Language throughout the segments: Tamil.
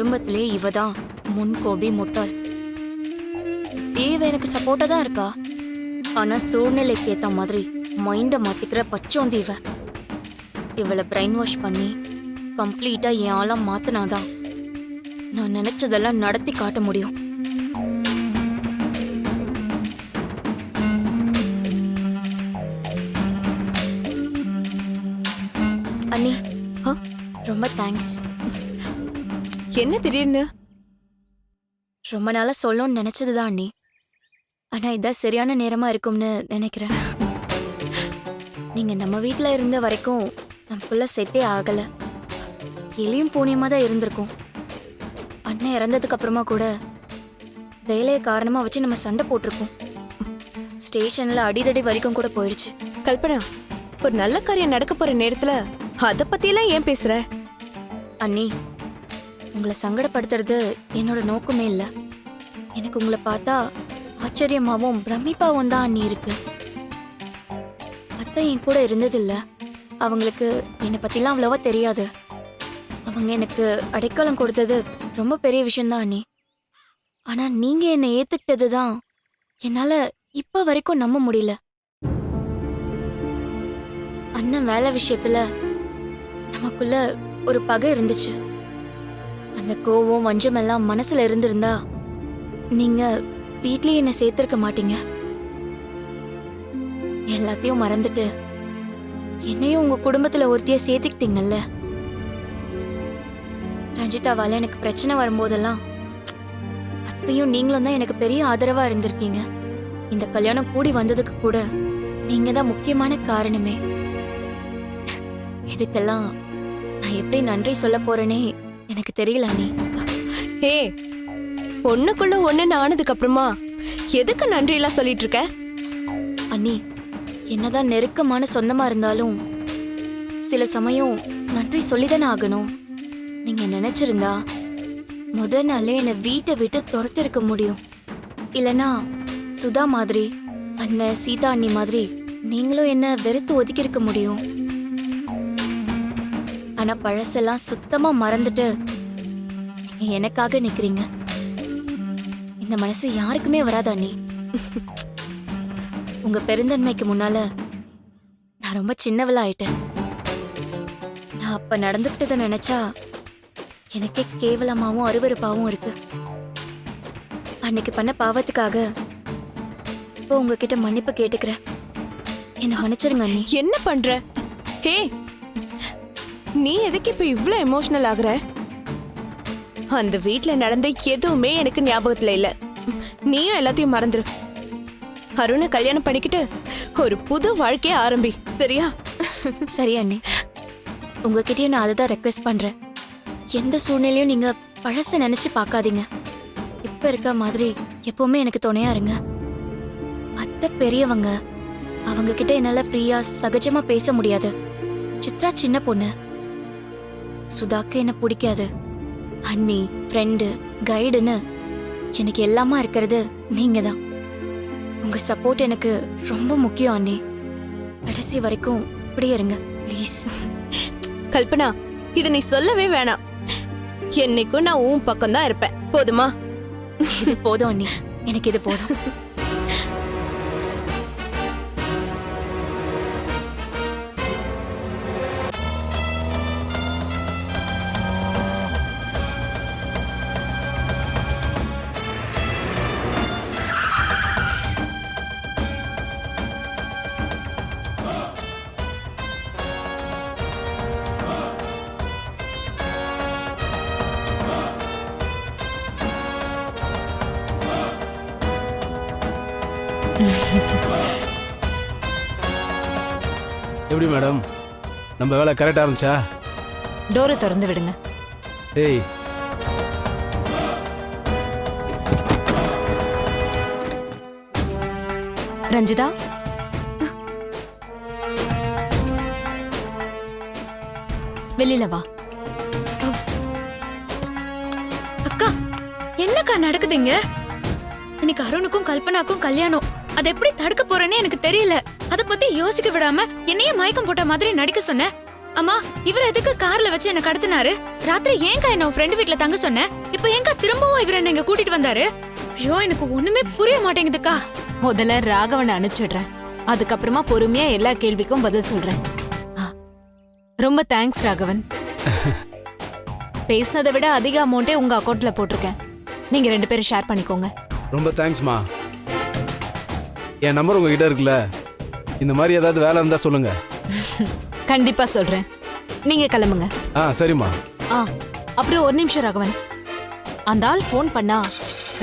குடும்பத்திலே இவ தான் முன்கோபி முட்டாள். இவ எனக்கு சப்போர்ட்டா தான் இருக்கா. ஆனா சூழ்நிலைக்கு ஏத்த மாதிரி மைண்ட மாத்திக்கிற பச்சோந்தி இவ. இவளை பிரெயின் வாஷ் பண்ணி கம்ப்ளீட்டா என் ஆளா மாத்தினாதான் நான் நினைச்சதெல்லாம் நடத்தி காட்ட முடியும். அண்ணி, ரொம்ப தேங்க்ஸ். என்ன திடீர்னு? ரொம்ப நாளா சொல்லணும்னு நினைச்சதுதான் அண்ணி. ஆனா இதான் சரியான நேரமா இருக்கும்னு நினைக்கிறேன். நீங்க நம்ம வீட்டுல இருந்த வரைக்கும் நமக்குள்ள செட்டே ஆகல. எலியும் பூனியமா தான் இருந்திருக்கும். அண்ணன் இறந்ததுக்கு அப்புறமா கூட வேலையை காரணமா வச்சு நம்ம சண்டை போட்டிருக்கோம். ஸ்டேஷன்ல அடிதடி வரைக்கும் கூட போயிடுச்சு. கல்பனா, ஒரு நல்ல காரியம் நடக்க போற நேரத்துல அத பத்தியெல்லாம் ஏன் பேசுற? அண்ணி, உங்களை சங்கடப்படுத்துறது என்னோட நோக்கமே இல்ல. எனக்கு உங்களை பார்த்தா ஆச்சரியமாவும் பிரமிப்பாவும் தான் அண்ணி இருக்கு. அத்தை என் கூட இருந்ததில்ல. அவங்களுக்கு என்னை பத்திலாம் அவ்வளவா தெரியாது. அவங்க எனக்கு அடைக்கலம் கொடுத்தது ரொம்ப பெரிய விஷயம்தான் அண்ணி. ஆனா நீங்க என்னை ஏத்துக்கிட்டது தான் என்னால இப்ப வரைக்கும் நம்ப முடியல. அண்ணன் வேலை விஷயத்துல நமக்குள்ள ஒரு பகை இருந்துச்சு. அந்த கோவம் வஞ்சம் எல்லாம் மனசுல இருந்திருந்தா நீங்க வீட்லயே என்ன சேர்த்திருக்க மாட்டீங்க. எல்லாத்தையும் மறந்துட்டு என்னையும் உங்க குடும்பத்துல ஒருத்திய சேர்த்துக்கிட்டீங்கல்ல. ரஞ்சிதாவால எனக்கு பிரச்சனை வரும்போதெல்லாம் அத்தையும் நீங்களும் தான் எனக்கு பெரிய ஆதரவா இருந்திருக்கீங்க. இந்த கல்யாணம் கூடி வந்ததுக்கு கூட நீங்க தான் முக்கியமான காரணமே. இதுக்கெல்லாம் நான் எப்படி நன்றி சொல்ல போறேனே எனக்கு தெரியல அண்ணி. ஹே, ஒண்ணுக்குள்ள ஒண்ணுன்னு ஆனதுக்கு அப்புறமா எதுக்கு நன்றி எல்லாம் சொல்லிட்டு இருக்க? அண்ணி, என்னதான் நெருக்கமான சொந்தமா இருந்தாலும் சில சமயம் நன்றி சொல்லிதானே ஆகணும். நீங்க நினைச்சிருந்தா முதல் நாளே என்னை வீட்டை விட்டு துரத்திருக்க முடியும். இல்லனா சுதா மாதிரி, அண்ணன் சீதா அண்ணி மாதிரி நீங்களும் என்ன வெறுத்து ஒதுக்கி இருக்க முடியும். ஆனா பழசெல்லாம் சுத்தமா மறந்துட்டு நீங்க எனக்காக நிக்கிறீங்க. இந்த மனசு யாருக்குமே வராது அண்ணி. உங்க பெருந்தன்மைக்கு முன்னால நான் ரொம்ப சின்னவளா ஆயிட்டேன். நான் அப்ப நடந்துகிட்டத நினைச்சா எனக்கே கேவலமாவும் அருவருப்பாவும் இருக்கு. அன்னைக்கு பண்ண பாவத்துக்காக இப்போ உங்ககிட்ட மன்னிப்பு கேட்டுக்கிறேன். என்ன மன்னிச்சிருங்க அண்ணி. என்ன பண்ற? ஹே, நீ எதுக்கு இப்ப இவ்ளோ எமோஷனல் ஆகுற? அந்த வீட்ல நடந்த எதுவுமே எனக்கு ஞாபகத்துல இல்ல. நீயும் எல்லாத்தையும் மறந்துரு. அருணை கல்யாணம் பண்ணிக்கிட்டு ஒரு புது வாழ்க்கைய ஆரம்பி, சரியா? சரி அண்ணி, உங்ககிட்டயும் நான் அதுதான் ரெக்வெஸ்ட் பண்றேன். எந்த சூழ்நிலையும் நீங்க பழச நினைச்சு பார்க்காதீங்க. இப்ப இருக்க மாதிரி எப்பவுமே எனக்கு துணையா இருங்க. அத்தை பெரியவங்க, அவங்க கிட்ட என்னால ஃப்ரீயா சகஜமா பேச முடியாது. சித்ரா சின்ன பொண்ணு. சுதாக்கு என்ன பிடிக்காது. அண்ணி, ஃப்ரெண்டு, கைடுன்னு எனக்கு எல்லாமா இருக்கிறது நீங்க தான். உங்க சப்போர்ட் எனக்கு ரொம்ப முக்கியம் அண்ணி. கடைசி வரைக்கும் இப்படியே இருங்க ப்ளீஸ். கல்பனா, இது நீ சொல்லவே வேணாம். என்னைக்கும் நான் உன் பக்கம் தான் இருப்பேன், போதுமா? இது போதும் அண்ணி, எனக்கு இது போதும். எப்படி மேடம், நம்ம வேலை கரெக்டா இருந்துச்சா? டோரை திறந்து விடுங்க. ஏய், ரஞ்சிதா, வெளியில வா. அக்கா, என்னக்கா நடக்குதுங்க? இன்னைக்கு அருணுக்கும் கல்பனாக்கும் கல்யாணம். அதை எப்படி தடுக்க போறேன்னு எனக்கு தெரியல. அத பத்தி யோசிக்க விடாம என்னையே மயக்கம் போட்ட மாதிரி நடிக்க சொன்ன. அம்மா இவர் எதுக்கு கார்ல வச்சு என்ன கடத்தினாரு? ராத்திரி ஏன்க்கா என்ன ஃப்ரெண்ட் வீட்ல தங்க சொன்ன? இப்போ ஏன்க்கா திரும்பவும் இவர் என்ன இங்க கூட்டிட்டு வந்தாரு? ஐயோ எனக்கு ஒண்ணுமே புரிய மாட்டேங்குதுக்கா. முதல்ல ராகவனை அனுப்பிச்சிடுறேன், அதுக்கப்புறமா பொறுமையா எல்லா கேள்விக்கும் பதில் சொல்றேன். ரொம்ப தேங்க்ஸ் ராகவன். பேசினதை விட அதிக அமௌண்ட்டே உங்க அக்கௌண்ட்ல போட்டிருக்கேன், நீங்க 2 பேரும் ஷேர் பண்ணிக்கோங்க. ரொம்ப தேங்க்ஸ்மா. என் நம்பர் உங்ககிட்ட இருக்குல்ல, இந்த மாதிரி ஏதாவது வேலை இருந்தால் சொல்லுங்க. கண்டிப்பா சொல்றேன், நீங்க கிளம்புங்க. சரிம்மா. அப்புறம் ஒரு நிமிஷம் ராகவன், அந்த ஆள் ஃபோன் பண்ணா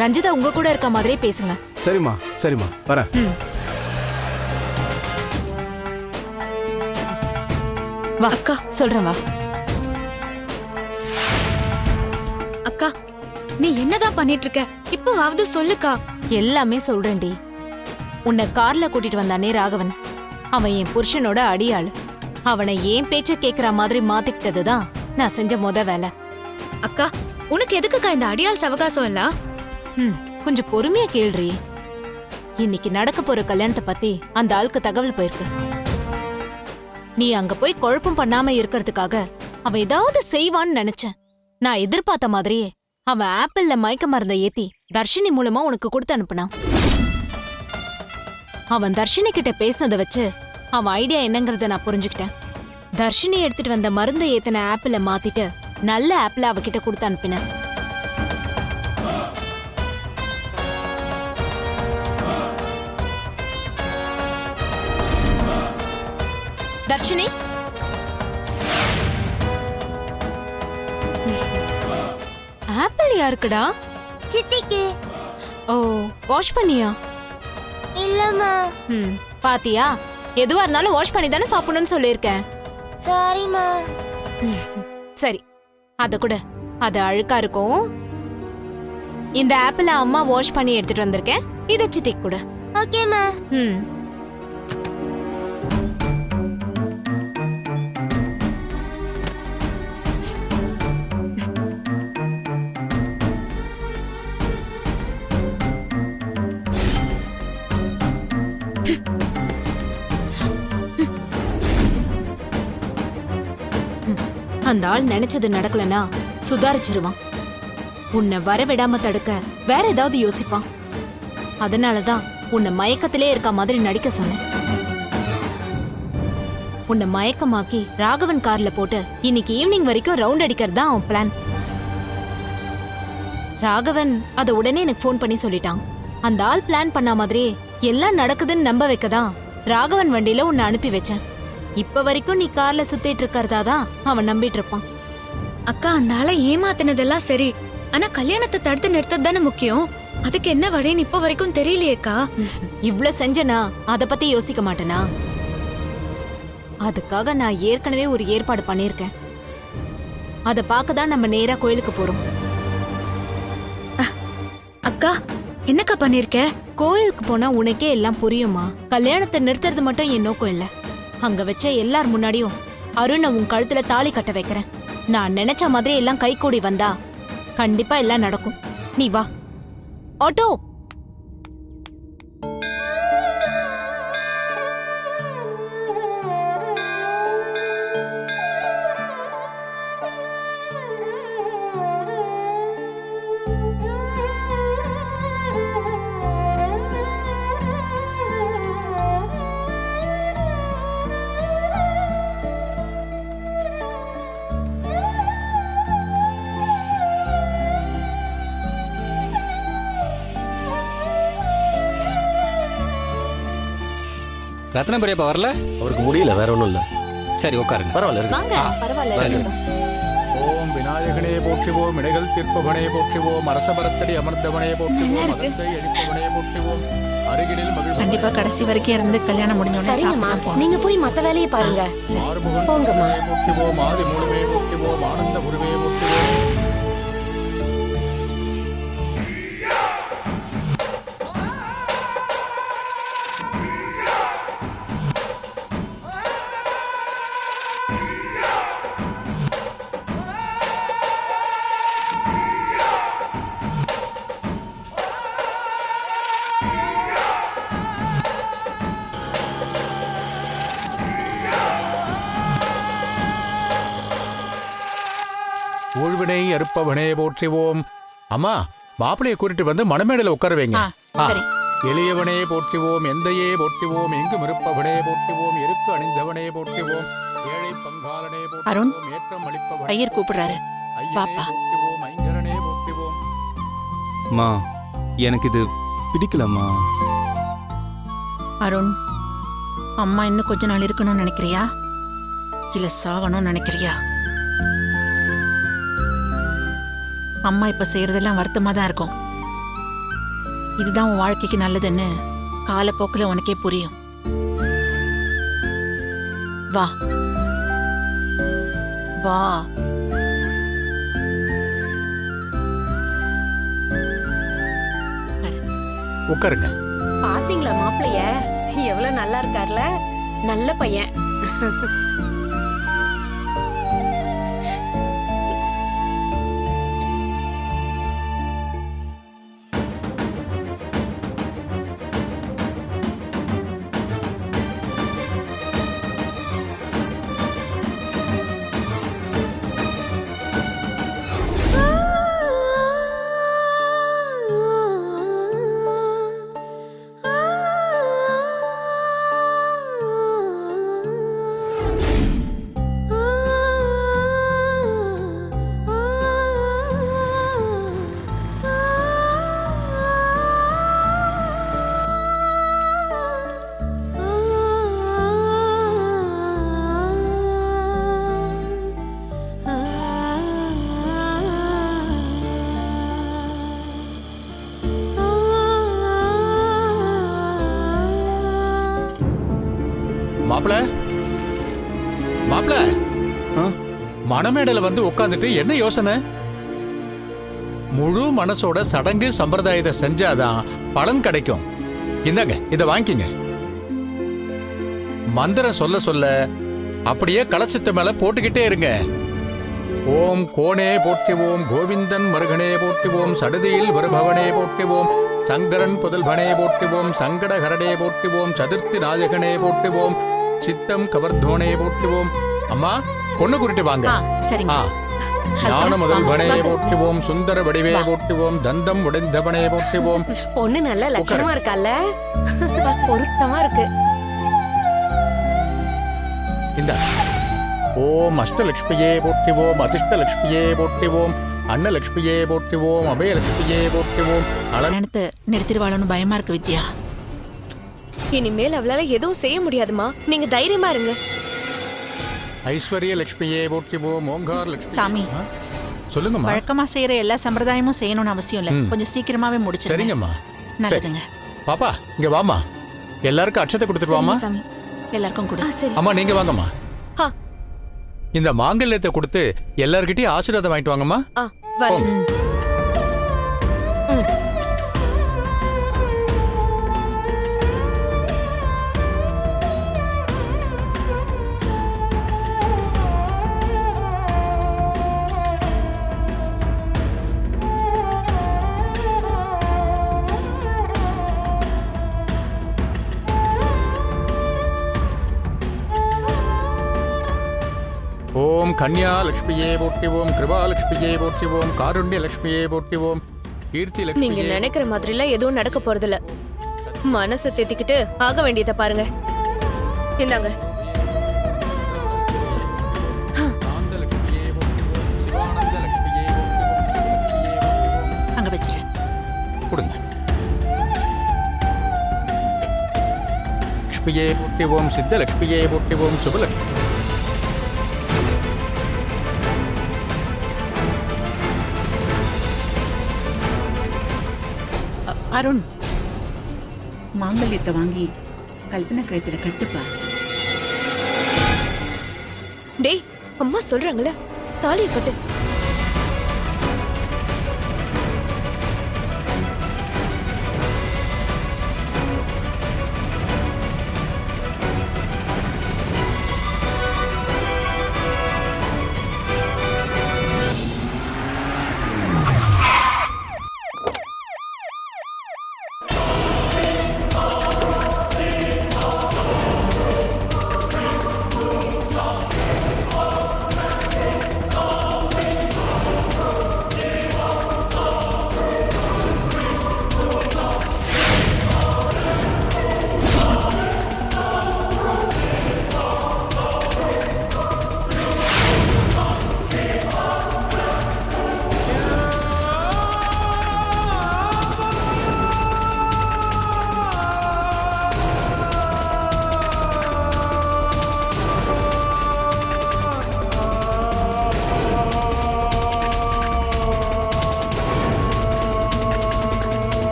ரஞ்சிதா உங்க கூட இருக்க மாதிரியே பேசுங்க. சரிம்மா சரிம்மா, வரேன். வா அக்கா, சொல்றேன் வா. அக்கா நீ என்னதான் பண்ணிட்டு இருக்க? இப்போவாவது சொல்லுக்கா. எல்லாமே சொல்றேன்டி. உன்னை கார்ல கூட்டிட்டு வந்தானே ராகவன், அவன் என் புருஷனோட அடியாள். அவனை ஏன் பேச்ச கேக்குற மாதிரி மாத்திக்கிட்டதுதான் நான் செஞ்ச வேலை. அக்கா உனக்கு எதுக்குக்கா இந்த அடியாள் சவகாசம் எல்லாம்? கொஞ்சம் பொறுமையா கேள்றி. இன்னைக்கு நடக்க போற கல்யாணத்தை பத்தி அந்த ஆளுக்கு தகவல் போயிருக்கு. நீ அங்க போய் குழப்பம் பண்ணாம இருக்கிறதுக்காக அவன் ஏதாவது செய்வான்னு நினைச்சேன். நான் எதிர்பார்த்த மாதிரியே அவன் ஆப்பிள்ல மயக்க மருந்த ஏத்தி தர்ஷினி மூலமா உனக்கு கொடுத்து அனுப்புனான். அவன் தர்ஷினி கிட்ட பேசினதை வச்சு அவன் ஐடியா என்னங்கறத நான் புரிஞ்சுக்கிட்டேன். தர்ஷினி எடுத்துட்டு வந்த மருந்தை ஏத்தின ஆப்பிள மாத்திட்டு நல்ல ஆப்பிள அவகிட்ட கொடுத்து அனுப்பினேன். தர்ஷினி, ஆப்பிள் யாருக்குடா? சித்திக்கு. ஓ, வாஷ் பண்ணியா? இல்லம்மா. பாத்தியா, எதுவா இருந்தாலும் வாஷ் பண்ணி தானே சாப்பிடணும்னு சொல்லியிருக்கேன். சாரிம்மா. சரி, அத கூட, அது அழுக்கா இருக்கும். இந்த ஆப்பிள அம்மா வாஷ் பண்ணி எடுத்துட்டு வந்திருக்கேன், இத சித்திக்கு கூட. ஓகேம்மா. அந்த ஆள் நினைச்சது நடக்கலனா சுதாரிச்சிருவான். உன்னை வரவிடாம தடுக்க வேற ஏதாவது யோசிப்பான். அதனாலதான் உன்னை மயக்கத்திலே இருக்க மாதிரி நடிக்க சொன்னேன். உன்னை மயக்கமாக்கி ராகவன் கார்ல போட்டு இன்னைக்கு ஈவினிங் வரைக்கும் ரவுண்ட் அடிக்கிறது தான் அவன் பிளான். ராகவன் அத உடனே எனக்கு ஃபோன் பண்ணி சொல்லிட்டான். அந்த ஆள் பிளான் பண்ண மாதிரியே எல்லாம் நடக்குதுன்னு நம்ப வைக்கதான் ராகவன் வண்டியில உன்னை அனுப்பி வச்சேன். இப்ப வரைக்கும் நீ கார்ல சுத்திட்டு இருக்கறதாதான் அவன் நம்பிட்டு இருப்பான். அக்கா அந்த ஆளை ஏமாத்தினதெல்லாம் சரி, ஆனா கல்யாணத்தை தடுத்து நிறுத்தது தானே முக்கியம். அதுக்கு என்ன வழின்னு இப்ப வரைக்கும் தெரியலையேக்கா. இவ்ளோ செஞ்சனா அத பத்தி யோசிக்க மாட்டேனா? அதுக்காக நான் ஏற்கனவே ஒரு ஏற்பாடு பண்ணிருக்கேன். அத பார்க்கதான் நம்ம நேரா கோயிலுக்கு போறோம். அக்கா என்னக்கா பண்ணிருக்க? கோயிலுக்கு போனா உனக்கே எல்லாம் புரியுமா? கல்யாணத்தை நிறுத்துறது மட்டும் என் நோக்கம் இல்ல. அங்க வச்ச எல்லார் முன்னாடியும் அருணை உன் கழுத்துல தாலி கட்ட வைக்கிறேன். நான் நினைச்ச மாதிரி எல்லாம் கைகூடி வந்தா கண்டிப்பா எல்லாம் நடக்கும். நீ வா. ஆட்டோ, ரத்ன பெரியப்பா வரல? அவருக்கு முடியல, வேற ஒன்றும் இல்லை. சரி உட்காருங்க. பரவாயில்ல இருக்கு. வாங்க. பரவாயில்ல. ஓம் விநாயகனே போற்றுவோம், இடைகள் தீர்ப்பவனே போற்றுவோம், அரசபரத்தடி அமர்ந்தவனே போற்றுவோம், அகத்தை அழிப்பவனே போற்றுவோம், அருகினில் மகிழ்வனே. கண்டிப்பா கடைசி வரைக்கும் இருந்து கல்யாணம் முடிஞ்சோடனே சாப்பிட்டு நீங்க போய் மத்த வேலையை பாருங்க. ஆறுமுகன் போங்கம்மா. போற்றுவோம், ஆதி மூலமே போற்றுவோம், ஆனந்த குருவே போற்றுவோம். ஊழ்வினை அறுப்பவனே போற்றிவோம். அம்மா, மாப்பிளையை கூட்டிட்டு வந்து மணமேடையில உட்கார வைங்க. ஆ, சரி. எளியவனே போற்றிவோம், எந்தையே போற்றிவோம், எங்கும் இருப்பவனே போற்றிவோம், எருக்கு அணிந்தவனே போற்றிவோம், ஏழை பங்காளனே அருண், போற்றிவோம், ஏற்றம் அளிப்பவனே ஐயர் கூப்பிடுறாரு. ஐயனே பாப்பா. போற்றிவோம், ஐங்கரனே போற்றிவோம். அம்மா எனக்கு இது பிடிக்கலம்மா. அருண், அம்மா இன்னும் கொஞ்ச நாள் இருக்கணும்னு நினைக்கிறியா இல்ல சாகணும்னு நினைக்கிறியா? அம்மா இப்ப செய்யறதெல்லாம் வருத்தமா தான் இருக்கும். இதுதான் உன் வாழ்க்கைக்கு நல்லதுன்னு காலப்போக்கில் உனக்கே புரியும். வா வா. உட்காருங்க. பாத்தீங்களா மாப்பிளைய எவ்வளவு நல்லா இருக்கார்ல, நல்ல பையன். மாப்பிள, மாப்பிள, மணமேடையில வந்து உட்கார்ந்துட்டு என்ன யோசனை? முழு மனசோட சடங்கு சம்பிரதாயத்தை செஞ்சாதான் பலன் கிடைக்கும். இந்தாங்க, இத வாங்கிக்கங்க. மந்திரம் சொல்ல சொல்ல அப்படியே கலசத்து மேல போட்டுக்கிட்டே இருங்க. ஓம் கோணே போற்றிவோம், கோவிந்தன் மருகனே போற்றிவோம், சடுதியில் வருபவனே போற்றிவோம், சங்கரன் புதல்வனே போற்றிவோம், சங்கடகரனே போற்றிவோம், சதுர்த்தி நாயகனே போற்றிவோம், சித்தம் கவர்தோனே போற்றிவோம். அம்மா, பொண்ணு குறிட்டு வாங்க. சரிங்க. ஞான முதல்வனே போற்றிவோம், சுந்தர வடிவே போற்றிவோம், தந்தம் உடைந்தவனே போற்றிவோம். பொண்ணு நல்ல லட்சணமா இருக்கால, பொருத்தமா இருக்கு. இந்த ஓம் அஷ்டலட்சுமியே போற்றிவோம், அதிர்ஷ்டலட்சுமியே போற்றிவோம், அன்னலட்சுமியே போற்றிவோம், அபயலட்சுமியே போற்றிவோம். கல்யாணத்தை நிறுத்திடுவாளோன்னு பயமா இருக்கு வித்யா. இனிமேல் அவளால எதுவும் செய்ய முடியாதுமா, நீங்க தைரியமா இருங்க. ஐஸ்வர்ய லட்சுமியே போற்றிவோம், ஓங்கார் லட்சுமி. சாமி, சொல்லுங்கம்மா. வழக்கமா செய்யற எல்லா சம்பிரதாயமும் செய்யணும்னு அவசியம் இல்ல. கொஞ்சம் சீக்கிரமாவே முடிச்சிருங்க. சரிங்கம்மா. நல்லதுங்க. பாப்பா, இங்க வாமா. எல்லாருக்கும் அட்சத்தை கொடுத்துட்டு வாமா. சாமி. எல்லாருக்கும் கொடு. அம்மா, நீங்க வாங்கம்மா. ஆ. இந்த மாங்கல்யத்தை கொடுத்து எல்லார்கிட்டயும் ஆசீர்வாதம் வாங்கிட்டு வாங்கம்மா. வரேன். ஓம் கன்யா லட்சுமியே போற்றிவோம், கிருபா லட்சுமியே போற்றிவோம், காருண்ய லட்சுமியே போற்றிவோம், கீர்த்தி நீங்க லட்சுமியே. நினைக்கிற மாதிரிலாம் எதுவும் நடக்க போறதில்ல. மனசை தேத்திக்கிட்டு ஆக வேண்டியதை பாருங்க. இந்தாங்க. சாந்த லட்சுமியே போற்றிவோம், சிவானந்த லட்சுமியே போற்றிவோம், லட்சுமியே போற்றிவோம். அங்க வச்சிரு. கொடுங்க. லட்சுமியே போற்றிவோம், சித்த லட்சுமியே போற்றிவோம், சுபலட்சுமி. அருண், மாங்கல்யத்தை வாங்கி கல்பனை கழுத்துல கட்டுப்பா. டேய், அம்மா சொல்றாங்களே, தாலியை கட்டு.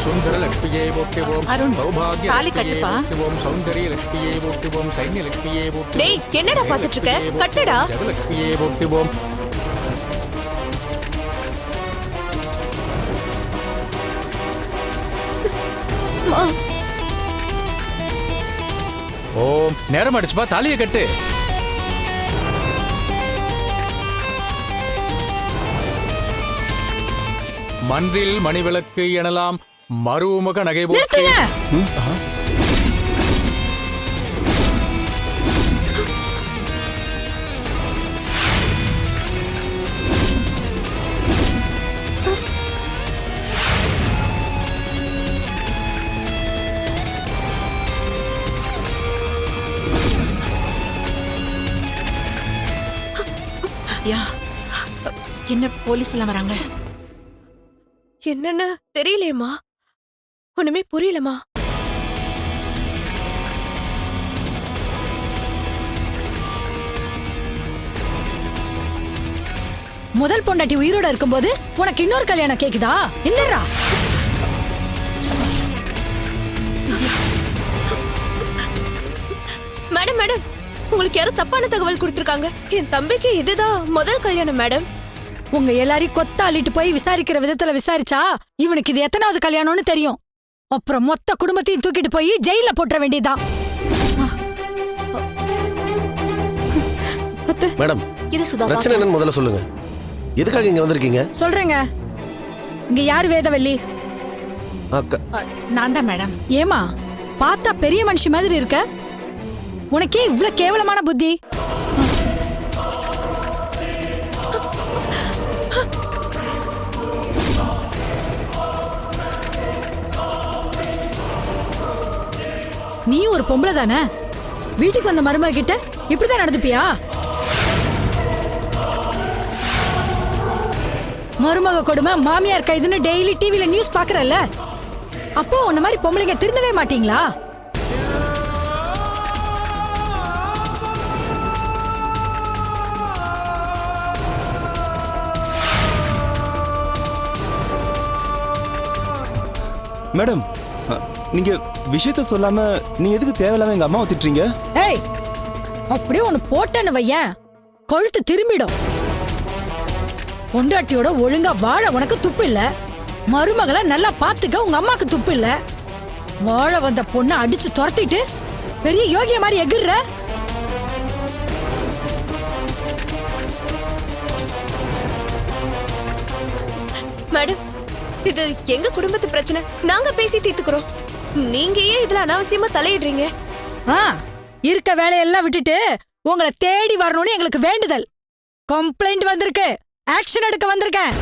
சுந்தர லட்சுமியே போற்றுவோம் அருண், சௌபாகிய தாலி லட்சுமியே கட்டுப்பா. போற்றுவோம் சௌந்தரிய லட்சுமியே போற்றுவோம் சைன்ய லட்சுமியே போற்றுவோம் டேய், என்னடா பாத்துட்டு இருக்க? கட்டுடா. ஜெகலட்சுமியே போற்றுவோம் ஓம் நேரம் அடிச்சுப்பா தாலியை கட்டு மன்றில் மணிவிளக்கு எனலாம் மறுமுக நகை போட்டு யா என்ன போலீஸ் எல்லாம் வராங்க? என்னன்னு தெரியலையேம்மா, ஒண்ணுமே புரியலம்மா. முதல் பொண்டாட்டி உயிரோட இருக்கும்போது உனக்கு இன்னொரு கல்யாணம் கேக்குதா? இல்லடா. மேடம் மேடம், உங்களுக்கு யாரும் தப்பான தகவல் கொடுத்திருக்காங்க. என் தம்பிக்கு இதுதான் முதல் கல்யாணம் மேடம். உங்க எல்லாரையும் கொத்த அள்ளிட்டு போய் விசாரிக்கிற விதத்துல விசாரிச்சா இவனுக்கு இது எத்தனாவது கல்யாணம்னு தெரியும். அப்புறம் மொத்த குடும்பத்தையும் தூக்கிட்டு போய் ஜெயில போட்டுற வேண்டியதுதான். மேடம், இது சுதா பிரச்சனை என்னன்னு முதல்ல சொல்லுங்க. எதுக்காக இங்க வந்திருக்கீங்க? சொல்றேங்க. இங்க யாரு வேதவல்லி? அக்கா. நான் தான் மேடம். ஏமா பார்த்தா பெரிய மனுஷி மாதிரி இருக்க, உனக்கே இவ்ளோ கேவலமான புத்தி? நீ ஒரு பொம்பளை தானே, வீட்டுக்கு வந்த மருமக கிட்ட இப்படிதான் நடந்துப்பியா? மருமக கொடுமை, மாமியார் கைதுன்னு டெய்லி டிவில நியூஸ் பாக்குறல்ல, அப்போ உன்ன மாதிரி பொம்பளைங்க திருந்தவே மாட்டீங்களா? மேடம், நீங்க விஷயத்த சொல்லாம நீங்க எதுக்கு தேவையில்லாம எங்க அம்மாவை திட்டுறீங்க? ஏய், அப்படியே ஒன்னு போட்டேன்னு வையேன், கழுத்து திரும்பிடும். பொண்டாட்டியோட ஒழுங்கா வாழ உனக்கு துப்பு இல்ல, மருமகளை நல்லா பாத்துக்க உங்க அம்மாக்கு துப்பு இல்ல. வாழ வந்த பொண்ணை அடிச்சு துரத்திட்டு பெரிய யோகிய மாதிரி எகிர்ற. மேடம், இது எங்க குடும்பத்து பிரச்சனை, நாங்க பேசி தீர்த்துக்கிறோம். நீங்க ஏன் இதுல அனாவசியமா தலையிடுறீங்க? இருக்க வேலையெல்லாம் விட்டுட்டு உங்களை தேடி வரணும்னு எங்களுக்கு வேண்டுதல். கம்ப்ளைண்ட் வந்திருக்கு, ஆக்ஷன் எடுக்க வந்திருக்கேன்.